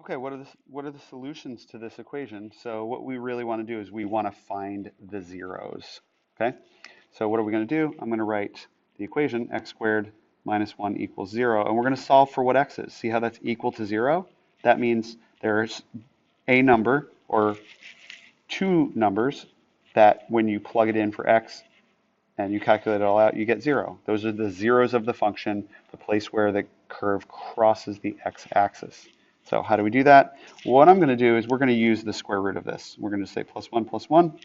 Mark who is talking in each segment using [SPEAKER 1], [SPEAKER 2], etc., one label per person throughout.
[SPEAKER 1] Okay, what are the solutions to this equation? So what we really want to do is we want to find the zeros. Okay, so what are we going to do? I'm going to write the equation x squared minus 1 equals 0, and we're going to solve for what x is. See how that's equal to 0? That means there's a number or two numbers that when you plug it in for x and you calculate it all out, you get 0. Those are the zeros of the function, the place where the curve crosses the x-axis. So how do we do that? What I'm going to do is we're going to use the square root of this. We're going to say plus 1,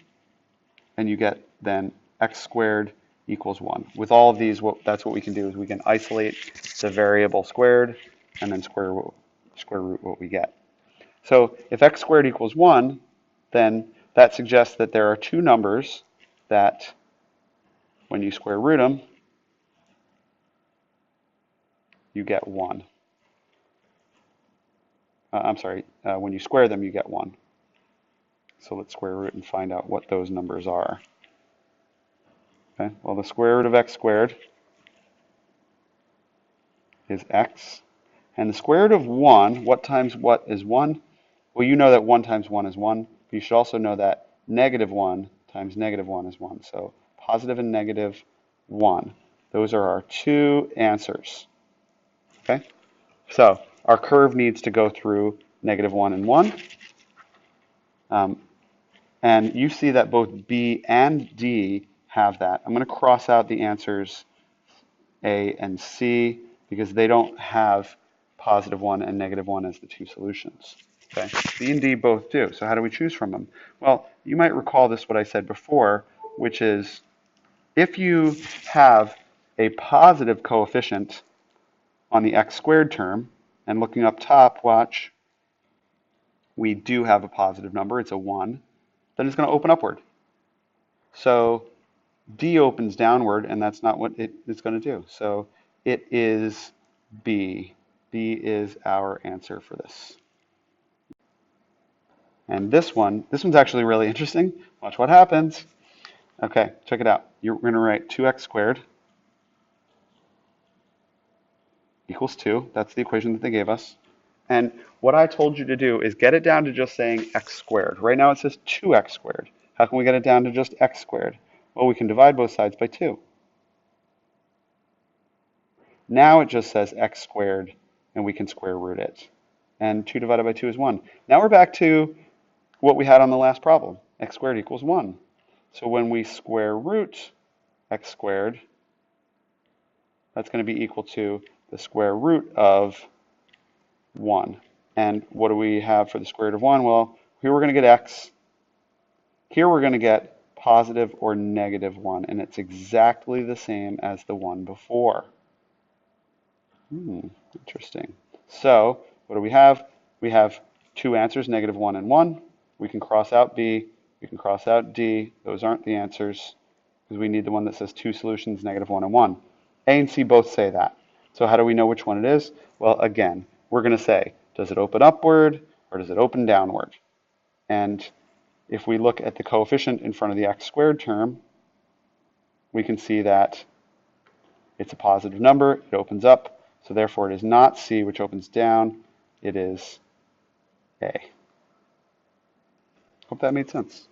[SPEAKER 1] and you get then x squared equals 1. With all of these, that's what we can do is we can isolate the variable squared and then square root what we get. So if x squared equals 1, then that suggests that there are two numbers that when you square root them, you get 1. I'm sorry, when you square them, you get 1. So let's square root and find out what those numbers are. Okay, well, the square root of x squared is x. And the square root of 1, what times what is 1? Well, you know that 1 times 1 is 1. But you should also know that negative 1 times negative 1 is 1. So positive and negative 1. Those are our two answers. Okay, so our curve needs to go through negative 1 and 1. And you see that both B and D have that. I'm going to cross out the answers A and C because they don't have positive 1 and negative 1 as the two solutions. Okay, B and D both do. So how do we choose from them? Well, you might recall this, what I said before, which is if you have a positive coefficient on the x squared term, and looking up top, watch, we do have a positive number, it's a 1, then it's going to open upward. So D opens downward, and that's not what it's going to do. So it is B. B is our answer for this. And this one's actually really interesting. Watch what happens. Okay, check it out. You're going to write 2x squared equals 2. That's the equation that they gave us. And what I told you to do is get it down to just saying x squared. Right now it says 2x squared. How can we get it down to just x squared? Well, we can divide both sides by 2. Now it just says x squared, and we can square root it. And 2 divided by 2 is 1. Now we're back to what we had on the last problem. X squared equals 1. So when we square root x squared, that's going to be equal to the square root of 1. And what do we have for the square root of 1? Well, here we're going to get x. Here we're going to get positive or negative 1. And it's exactly the same as the one before. Interesting. So what do we have? We have two answers, negative 1 and 1. We can cross out B. We can cross out D. Those aren't the answers because we need the one that says two solutions, negative 1 and 1. A and C both say that. So how do we know which one it is? Well, again, we're going to say, does it open upward or does it open downward? And if we look at the coefficient in front of the x squared term, we can see that it's a positive number. It opens up. So therefore, it is not C, which opens down. It is A. Hope that made sense.